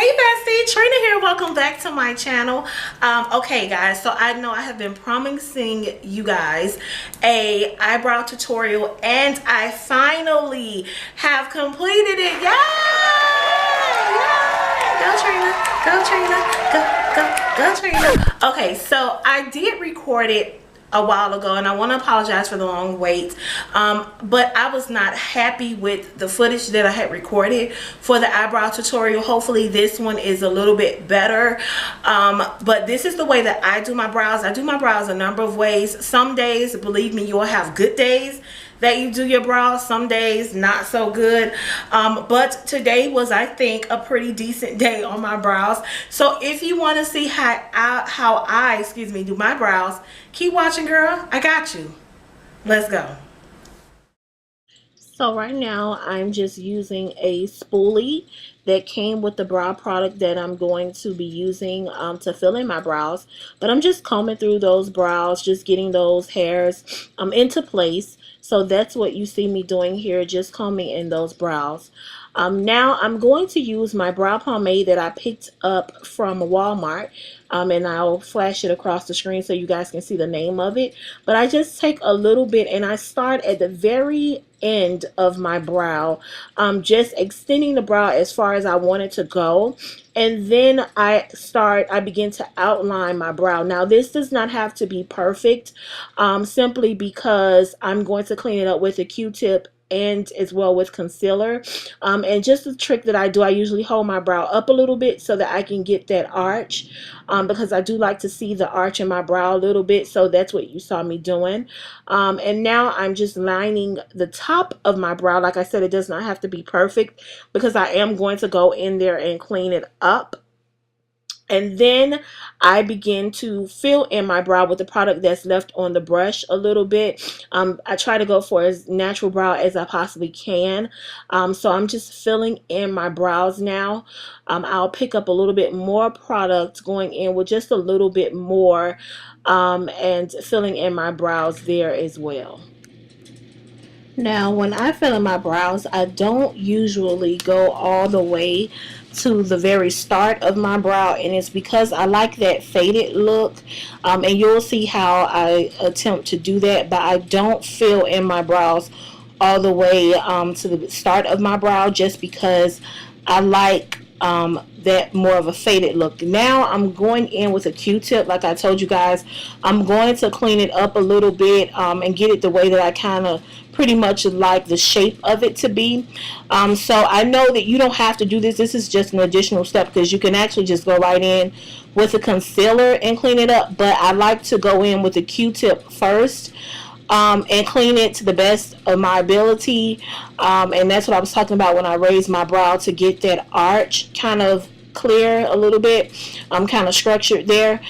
Hey bestie, Trina here. Welcome back to my channel. Okay guys, so I know I have been promising you guys a eyebrow tutorial and I finally have completed it. Yay! Yay! Go Trina, go Trina, go Trina. Okay, so I did record it a while ago and I want to apologize for the long wait, but I was not happy with the footage that I had recorded for the eyebrow tutorial. Hopefully this one is a little bit better, but this is the way that I do my brows. I do my brows a number of ways. Some days, believe me, you'll have good days that you do your brows, some days not so good, but today was, I think, a pretty decent day on my brows. So if you want to see how I do my brows, keep watching, girl. I got you. Let's go. So right now I'm just using a spoolie that came with the brow product that I'm going to be using to fill in my brows. But I'm just combing through those brows, just getting those hairs into place. So that's what you see me doing here, just combing in those brows. Now I'm going to use my brow pomade that I picked up from Walmart, and I'll flash it across the screen so you guys can see the name of it. But I just take a little bit and I start at the very end of my brow, just extending the brow as far as I want it to go, and then I begin to outline my brow. Now this does not have to be perfect, simply because I'm going to clean it up with a Q-tip and as well with concealer, and just the trick that I do, I usually hold my brow up a little bit so that I can get that arch, because I do like to see the arch in my brow a little bit. So that's what you saw me doing, and now I'm just lining the top of my brow. Like I said, it does not have to be perfect because I am going to go in there and clean it up. And then I begin to fill in my brow with the product that's left on the brush a little bit. I try to go for as natural brow as I possibly can. So I'm just filling in my brows now. I'll pick up a little bit more product, going in with just a little bit more, and filling in my brows there as well. Now, when I fill in my brows, I don't usually go all the way to the very start of my brow, and it's because I like that faded look, and you'll see how I attempt to do that, but I don't fill in my brows all the way to the start of my brow, just because I like that more of a faded look. Now I'm going in with a Q-tip. Like I told you guys, I'm going to clean it up a little bit, and get it the way that I kind of pretty much like the shape of it to be. So I know that you don't have to do this. This is just an additional step because you can actually just go right in with a concealer and clean it up, but I like to go in with a Q-tip first, and clean it to the best of my ability, and that's what I was talking about when I raised my brow, to get that arch kind of clear a little bit, kind of structured there.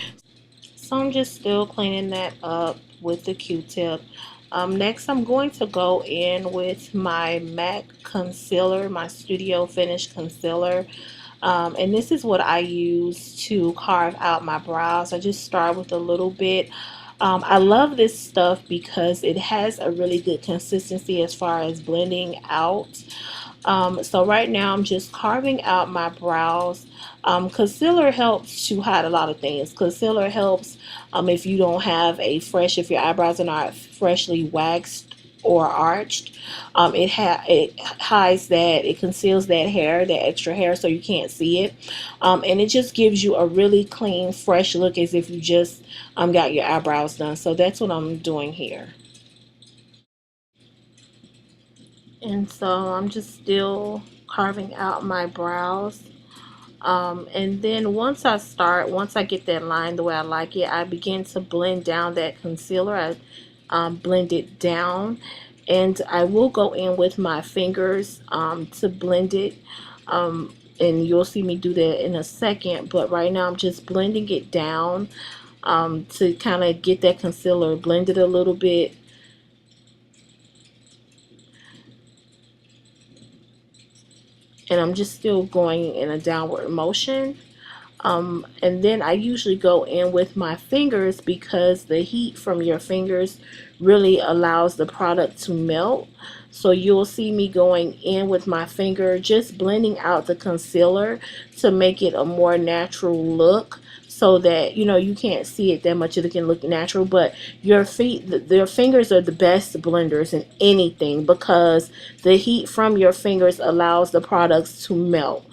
So I'm just still cleaning that up with the Q-tip. Next I'm going to go in with my MAC concealer, my Studio Finish concealer, and this is what I use to carve out my brows. I just start with a little bit. I love this stuff because it has a really good consistency as far as blending out. So right now I'm just carving out my brows. Concealer helps to hide a lot of things. Concealer helps if you don't have if your eyebrows are not freshly waxed or arched. It hides that, it conceals that hair, that extra hair, so you can't see it, and it just gives you a really clean, fresh look, as if you just got your eyebrows done. So that's what I'm doing here. And so I'm just still carving out my brows, and then once I get that line the way I like it, I begin to blend down that concealer. I blend it down, and I will go in with my fingers to blend it, and you'll see me do that in a second, but right now I'm just blending it down, to kind of get that concealer blended a little bit. And I'm just still going in a downward motion, and then I usually go in with my fingers because the heat from your fingers really allows the product to melt. So you'll see me going in with my finger, just blending out the concealer to make it a more natural look, so that you can't see it that much. It can look natural, but your feet, their fingers are the best blenders in anything, because the heat from your fingers allows the products to melt.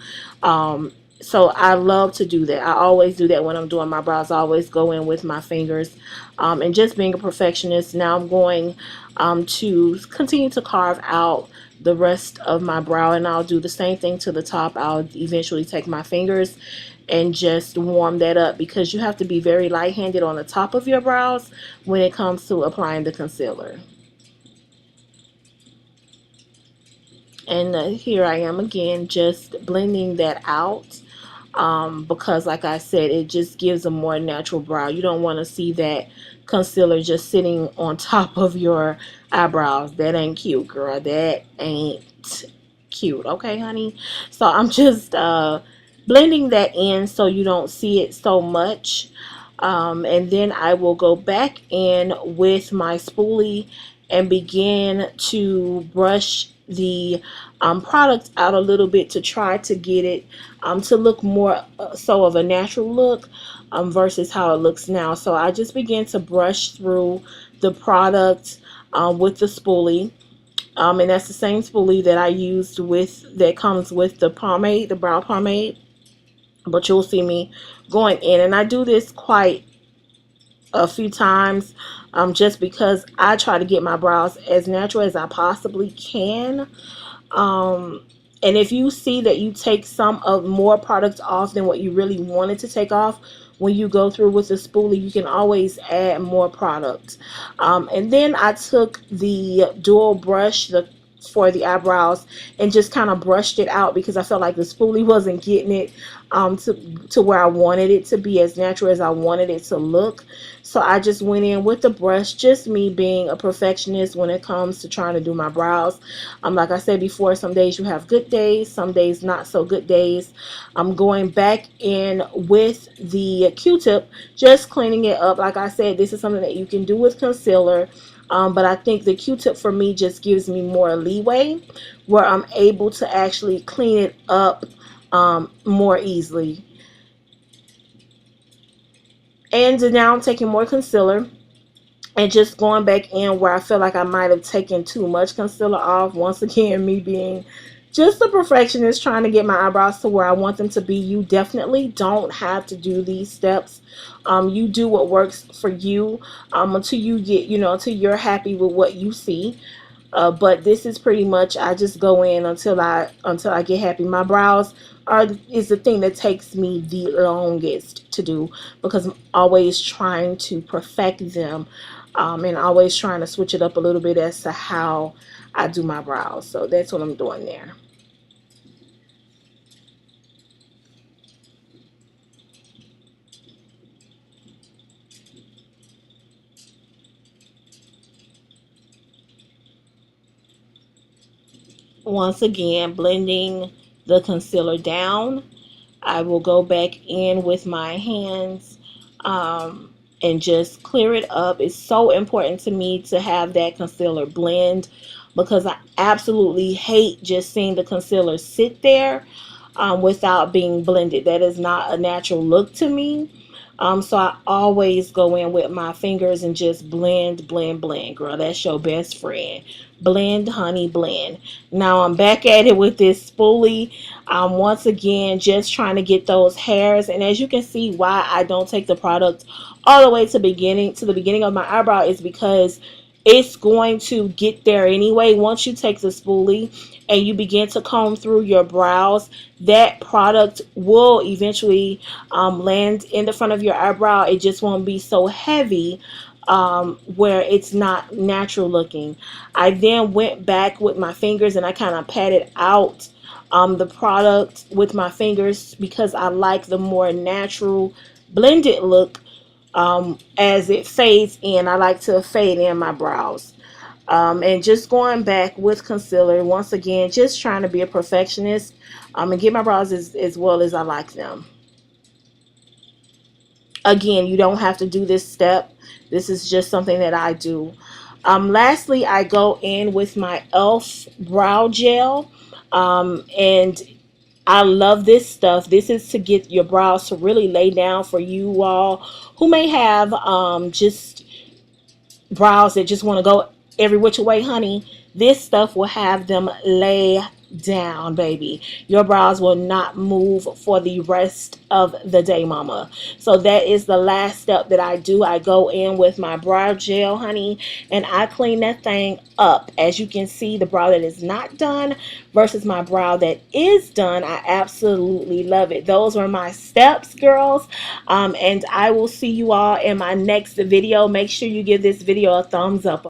So I love to do that. I always do that when I'm doing my brows. I always go in with my fingers. And just being a perfectionist, now I'm going to continue to carve out the rest of my brow, and I'll do the same thing to the top. I'll eventually take my fingers and just warm that up, because you have to be very light-handed on the top of your brows when it comes to applying the concealer. And here I am again, just blending that out, because like I said, it just gives a more natural brow. You don't want to see that concealer just sitting on top of your eyebrows. That ain't cute, girl. That ain't cute. Okay, honey? So I'm just blending that in so you don't see it so much. And then I will go back in with my spoolie and begin to brush the product out a little bit, to try to get it to look more so of a natural look, versus how it looks now. So I just begin to brush through the product with the spoolie. And that's the same spoolie that I used that comes with the pomade, the brow pomade. But you'll see me going in, and I do this quite a few times, just because I try to get my brows as natural as I possibly can. Um, and if you see that you take some of more products off than what you really wanted to take off, when you go through with the spoolie, you can always add more product. And then I took the dual brush, for the eyebrows, and just kind of brushed it out, because I felt like the spoolie wasn't getting it to where I wanted it to be, as natural as I wanted it to look. So I just went in with the brush, just me being a perfectionist when it comes to trying to do my brows. Like I said before, some days you have good days, some days not so good days. I'm going back in with the Q-tip, just cleaning it up. Like I said, this is something that you can do with concealer. But I think the Q-tip for me just gives me more leeway, where I'm able to actually clean it up more easily. And now I'm taking more concealer and just going back in where I feel like I might have taken too much concealer off. Once again, me being just a perfectionist, trying to get my eyebrows to where I want them to be. You definitely don't have to do these steps. You do what works for you, until you get, until you're happy with what you see. But this is pretty much, I just go in until I get happy. My brows is the thing that takes me the longest to do, because I'm always trying to perfect them, and always trying to switch it up a little bit as to how I do my brows. So that's what I'm doing there. Once again, blending the concealer down, I will go back in with my hands, and just clear it up. It's so important to me to have that concealer blend, because I absolutely hate just seeing the concealer sit there without being blended. That is not a natural look to me. So I always go in with my fingers and just blend, blend, blend. Girl, that's your best friend. Blend, honey, blend. Now I'm back at it with this spoolie. Once again, just trying to get those hairs. And as you can see, why I don't take the product all the way to the beginning of my eyebrow is because it's going to get there anyway. Once you take the spoolie and you begin to comb through your brows, that product will eventually land in the front of your eyebrow. It just won't be so heavy, where it's not natural looking. I then went back with my fingers and I kind of patted out the product with my fingers, because I like the more natural blended look. As it fades in, I like to fade in my brows. And just going back with concealer, once again, just trying to be a perfectionist, and get my brows as well as I like them. Again, you don't have to do this step. This is just something that I do. Lastly, I go in with my e.l.f. brow gel. And I love this stuff. This is to get your brows to really lay down for you all who may have just brows that just want to go every which way, honey. This stuff will have them lay down, baby. Your brows will not move for the rest of the day, mama. So that is the last step that I do. I go in with my brow gel, honey, and I clean that thing up. As you can see, the brow that is not done versus my brow that is done, I absolutely love it. Those are my steps, girls. And I will see you all in my next video. Make sure you give this video a thumbs up.